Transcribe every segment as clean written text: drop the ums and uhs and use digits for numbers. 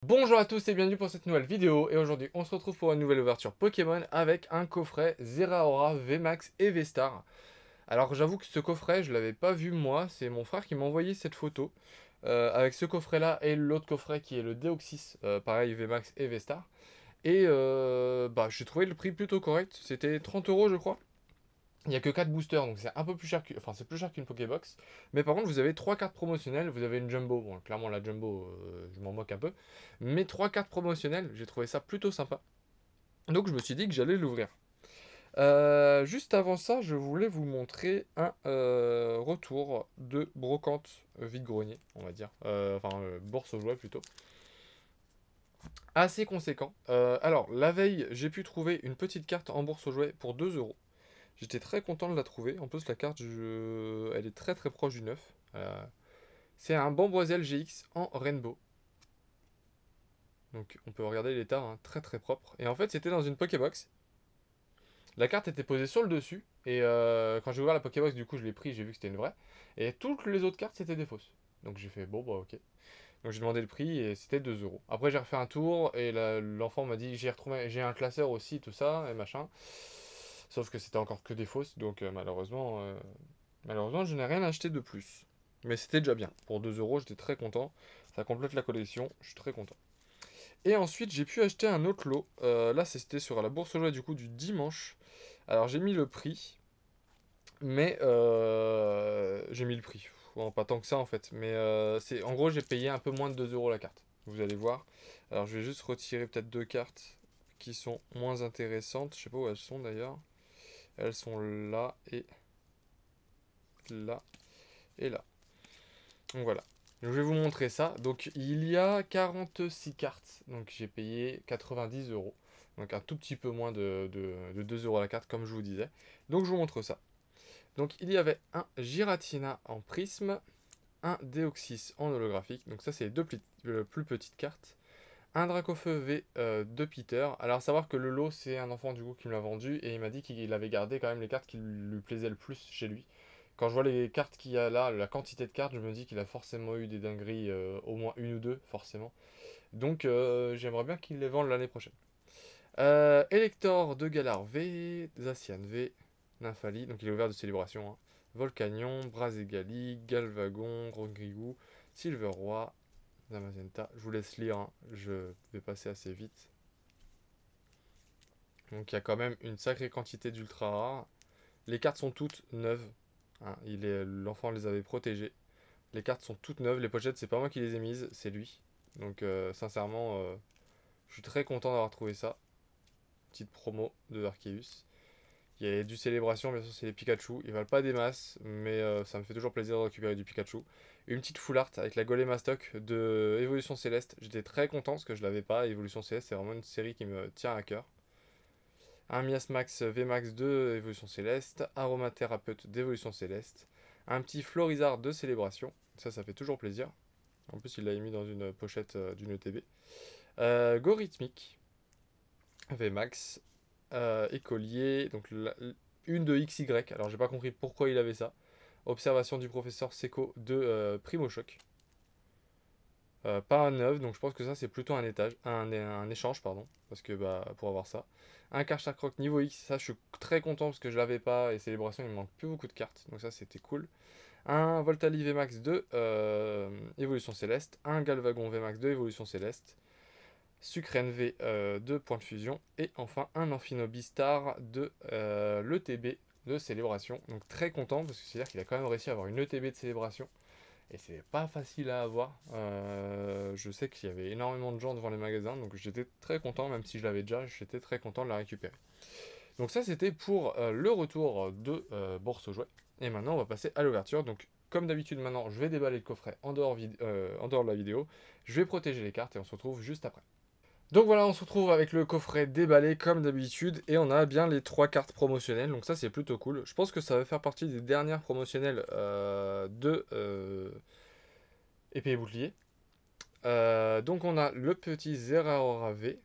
Bonjour à tous et bienvenue pour cette nouvelle vidéo et aujourd'hui on se retrouve pour une nouvelle ouverture Pokémon avec un coffret Zeraora, VMAX et V-Star. Alors j'avoue que ce coffret je l'avais pas vu moi, c'est mon frère qui m'a envoyé cette photo avec ce coffret là et l'autre coffret qui est le Deoxys, pareil VMAX et V-Star. Et j'ai trouvé le prix plutôt correct, c'était 30 € je crois. Il n'y a que 4 boosters, donc c'est un peu plus cher enfin c'est plus cher qu'une Pokébox. Mais par contre, vous avez 3 cartes promotionnelles, vous avez une Jumbo. Bon, clairement la Jumbo, je m'en moque un peu. Mais 3 cartes promotionnelles, j'ai trouvé ça plutôt sympa. Donc je me suis dit que j'allais l'ouvrir. Juste avant ça, je voulais vous montrer un retour de brocante vide-grenier, on va dire. Bourse aux jouets plutôt. Assez conséquent. Alors, la veille, j'ai pu trouver une petite carte en bourse aux jouets pour 2 euros. J'étais très content de la trouver. En plus, la carte, elle est très très proche du neuf. C'est un Bamboisiel GX en Rainbow. Donc on peut regarder l'état, hein, très très propre. Et en fait, c'était dans une Pokébox. La carte était posée sur le dessus. Et quand j'ai ouvert la Pokébox, du coup, je l'ai pris, j'ai vu que c'était une vraie. Et toutes les autres cartes, c'était des fausses. Donc j'ai fait, bon, bah ok. Donc j'ai demandé le prix et c'était 2 euros. Après, j'ai refait un tour et l'enfant m'a dit, j'ai retrouvé, j'ai un classeur aussi, tout ça, et machin. Sauf que c'était encore que des fausses. Donc malheureusement, je n'ai rien acheté de plus. Mais c'était déjà bien. Pour 2 euros, j'étais très content. Ça complète la collection. Je suis très content. Et ensuite, j'ai pu acheter un autre lot. Là, c'était sur la bourse aux jouets du coup du dimanche. Alors, j'ai mis le prix. Mais j'ai mis le prix. Bon, pas tant que ça en fait. Mais en gros, j'ai payé un peu moins de 2 euros la carte. Vous allez voir. Alors, je vais juste retirer peut-être deux cartes qui sont moins intéressantes. Je sais pas où elles sont d'ailleurs. Elles sont là et là et là. Donc voilà. Donc, je vais vous montrer ça. Donc il y a 46 cartes. Donc j'ai payé 90 euros. Donc un tout petit peu moins de 2 euros la carte, comme je vous disais. Donc je vous montre ça. Donc il y avait un Giratina en prisme, un Deoxys en holographique. Donc ça c'est les deux plus petites cartes. Un Dracofeu V de Peter. Alors savoir que le lot c'est un enfant du coup qui me l'a vendu et il m'a dit qu'il avait gardé quand même les cartes qui lui plaisaient le plus chez lui. Quand je vois les cartes qu'il y a là, la quantité de cartes, je me dis qu'il a forcément eu des dingueries, au moins une ou deux, forcément. Donc j'aimerais bien qu'il les vende l'année prochaine. Elector de Galar V, Zacian V, Nymphali, donc il est ouvert de célébration. Hein. Volcanion, Brazegali, Galvagon, Rongrigou, Silverroi, Zamazenta. Je vous laisse lire, hein. Je vais passer assez vite. Donc il y a quand même une sacrée quantité d'ultra rares. Les cartes sont toutes neuves. Hein. L'enfant les avait protégées. Les cartes sont toutes neuves. Les pochettes, c'est pas moi qui les ai mises, c'est lui. Donc sincèrement, je suis très content d'avoir trouvé ça. Petite promo de Arceus. Il y a du célébration, bien sûr, c'est les Pikachu. Ils valent pas des masses, mais ça me fait toujours plaisir de récupérer du Pikachu. Une petite full art avec la Golemastoc de Évolution Céleste. J'étais très content parce que je l'avais pas. Évolution Céleste, c'est vraiment une série qui me tient à cœur. Un Miasmax VMAX de Évolution Céleste. Aromathérapeute d'Évolution Céleste. Un petit Florizard de Célébration. Ça fait toujours plaisir. En plus, il l'a mis dans une pochette d'une ETB. Gorithmique, VMAX, écolier, donc une de XY. Alors, j'ai pas compris pourquoi il avait ça. Observation du professeur Seco de Primo Choc. Pas un neuf, donc je pense que ça c'est plutôt un échange, pardon, parce que pour avoir ça. Un Karchak Rock niveau X, ça je suis très content parce que je l'avais pas et Célébration il me manque plus beaucoup de cartes, donc ça c'était cool. Un Voltali VMAX 2 Évolution Céleste, un Galvagon VMAX 2 Évolution Céleste, Sucrène V 2 Point de Fusion, et enfin un Amphinobi Star de l'ETB de Célébration. Donc très content parce que c'est-à-dire qu'il a quand même réussi à avoir une ETB de Célébration. Et c'est pas facile à avoir. Je sais qu'il y avait énormément de gens devant les magasins, donc j'étais très content, même si je l'avais déjà, j'étais très content de la récupérer. Donc ça c'était pour le retour de Bourse aux jouets. Et maintenant on va passer à l'ouverture. Donc comme d'habitude maintenant je vais déballer le coffret en dehors de la vidéo. Je vais protéger les cartes et on se retrouve juste après. Donc voilà, on se retrouve avec le coffret déballé comme d'habitude et on a bien les 3 cartes promotionnelles, donc ça c'est plutôt cool. Je pense que ça va faire partie des dernières promotionnelles de épée et bouclier. Donc on a le petit Zeraora V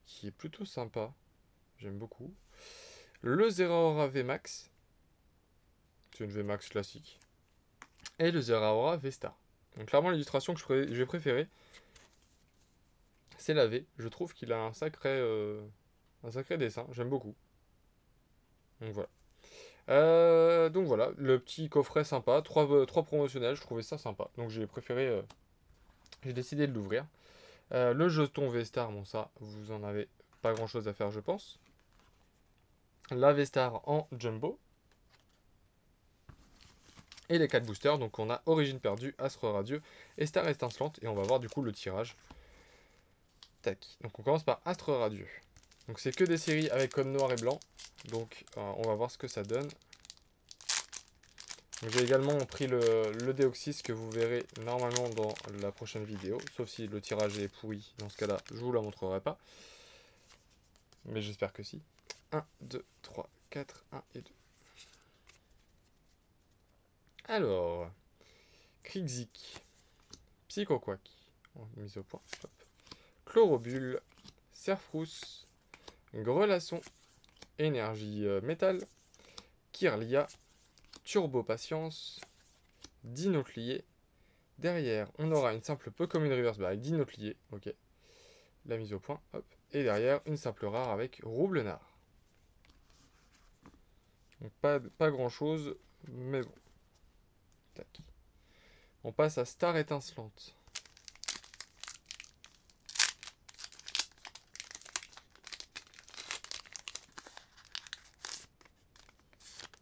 qui est plutôt sympa, j'aime beaucoup. Le Zeraora V Max, c'est une V Max classique. Et le Zeraora V Star. Donc clairement l'illustration que je vais préférer, C'est lavé. Je trouve qu'il a un sacré dessin. J'aime beaucoup. Donc voilà, le petit coffret sympa. Trois promotionnels, je trouvais ça sympa. Donc j'ai préféré... j'ai décidé de l'ouvrir. Le jeton V-Star, bon ça, vous en avez pas grand chose à faire je pense. La V-Star en jumbo. Et les 4 boosters, donc on a Origine perdue, Astre radieux et Star étincelante. Et on va voir du coup le tirage. Tac, donc on commence par Astre radieux. Donc c'est que des séries avec code noir et blanc. Donc on va voir ce que ça donne. J'ai également pris le Deoxys que vous verrez normalement dans la prochaine vidéo. Sauf si le tirage est pourri, dans ce cas-là, je vous la montrerai pas. Mais j'espère que si. 1, 2, 3, 4, 1 et 2. Alors, Krixik, Psychoquack, mise au point, hop. Chlorobule, Serfrousse, Grelasson, Énergie Métal, Kirlia, Turbo Patience, Dinoclier. Derrière, on aura une simple Pokémon Reverse avec Dinoclier, ok. La mise au point, hop. Et derrière, une simple rare avec Roublenard. Donc pas grand chose, mais bon. Tac. On passe à Star étincelante.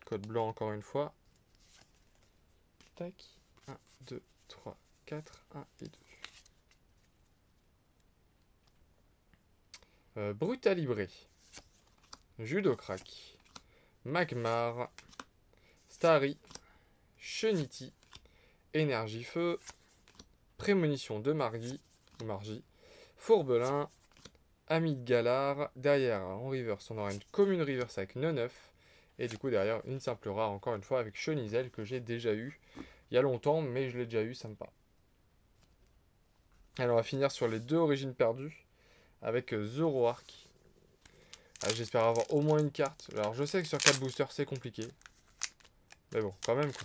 Code blanc encore une fois. Tac. 1, 2, 3, 4, 1 et 2. Brutalibré. Judocrack. Magmar. Starry. Chenity. Énergie Feu. Prémonition de Margie. Fourbelin. Ami de Galar. Derrière, en reverse, on aura une commune reverse avec 9. Et du coup, derrière, une simple rare, encore une fois, avec Chenizel, que j'ai déjà eu il y a longtemps, mais je l'ai déjà eu, sympa. Alors, on va finir sur les 2 origines perdues, avec Zoroark. J'espère avoir au moins une carte. Alors, je sais que sur 4 boosters, c'est compliqué. Mais bon, quand même, quoi.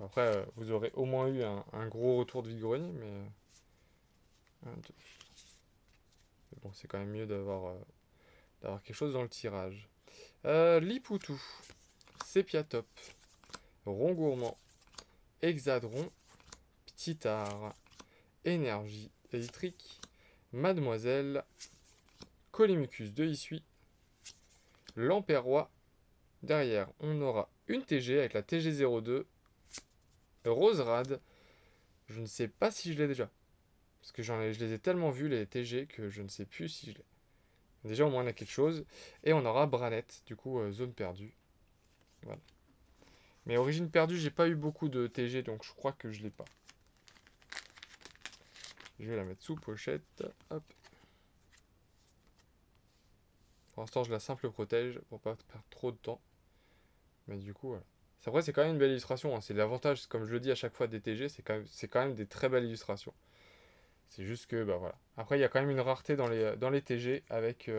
Après, vous aurez au moins eu un gros retour de vide-grenier, mais... 1, 2. Mais bon, c'est quand même mieux d'avoir quelque chose dans le tirage. Lipoutou, Sépiatop, Rongourmand, Hexadron, Ptitard, Énergie électrique, Mademoiselle, Colimucus de Issui, Lamperrois. Derrière, on aura une TG avec la TG02, Roserad. Je ne sais pas si je l'ai déjà. Parce que je les ai tellement vus, les TG, que je ne sais plus si je l'ai. Déjà, au moins, on a quelque chose. Et on aura Branette, du coup, zone perdue. Voilà. Mais origine perdue, j'ai pas eu beaucoup de TG, donc je crois que je l'ai pas. Je vais la mettre sous pochette. Hop. Pour l'instant, je la simple protège pour pas perdre trop de temps. Mais du coup, voilà. C'est vrai, c'est quand même une belle illustration. Hein. C'est l'avantage, comme je le dis à chaque fois des TG, c'est quand même des très belles illustrations. C'est juste que, bah voilà. Après, il y a quand même une rareté dans les TG avec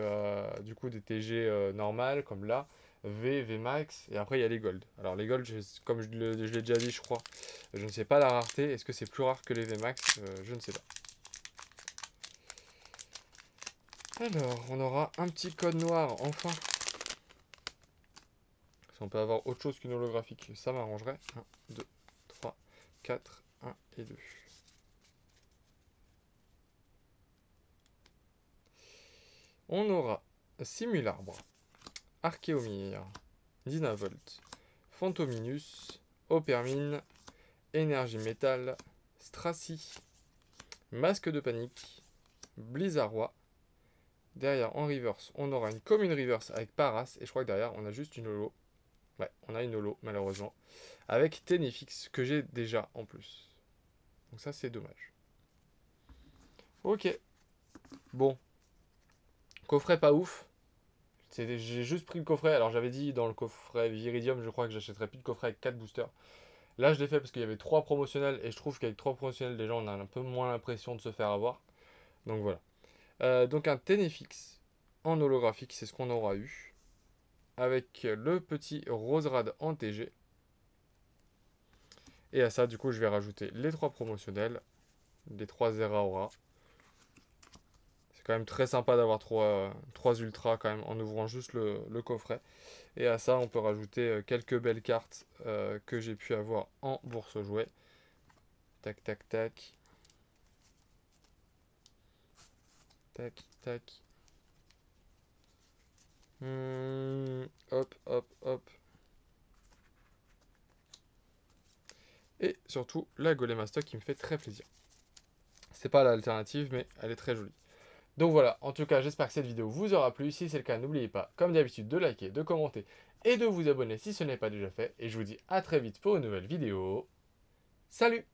du coup des TG normales comme là, V Max, et après il y a les Gold. Alors les Gold, comme je l'ai déjà dit, je crois, je ne sais pas la rareté. Est-ce que c'est plus rare que les V Max? Je ne sais pas. Alors, on aura un petit code noir, enfin. Si on peut avoir autre chose qu'une holographique, ça m'arrangerait. 1, 2, 3, 4, 1 et 2. On aura Simularbre, Archéomir, Dynavolt, Phantominus, Opermine, Énergie Métal, Stracy, Masque de Panique, Blizzardroid. Derrière, en reverse, on aura une commune reverse avec Paras. Et je crois que derrière, on a juste une holo. Ouais, on a une holo, malheureusement. Avec Ténéfix, que j'ai déjà en plus. Donc ça, c'est dommage. Ok. Bon. Coffret pas ouf. J'ai juste pris le coffret. Alors j'avais dit dans le coffret Viridium, je crois que j'achèterais plus de coffret avec 4 boosters. Là, je l'ai fait parce qu'il y avait 3 promotionnels. Et je trouve qu'avec 3 promotionnels, déjà, on a un peu moins l'impression de se faire avoir. Donc voilà. Donc un Ténéfix en holographique, c'est ce qu'on aura eu. Avec le petit Roserad en TG. Et à ça, du coup, je vais rajouter les 3 promotionnels, les 3 Zeraora. C'est quand même très sympa d'avoir 3 ultras quand même en ouvrant juste le coffret. Et à ça, on peut rajouter quelques belles cartes que j'ai pu avoir en bourse aux jouets. Tac, tac, tac. Tac, tac. Hop, hop, hop. Et surtout, la Golem Stock qui me fait très plaisir. C'est pas l'alternative, mais elle est très jolie. Donc voilà, en tout cas, j'espère que cette vidéo vous aura plu. Si c'est le cas, n'oubliez pas, comme d'habitude, de liker, de commenter et de vous abonner si ce n'est pas déjà fait. Et je vous dis à très vite pour une nouvelle vidéo. Salut!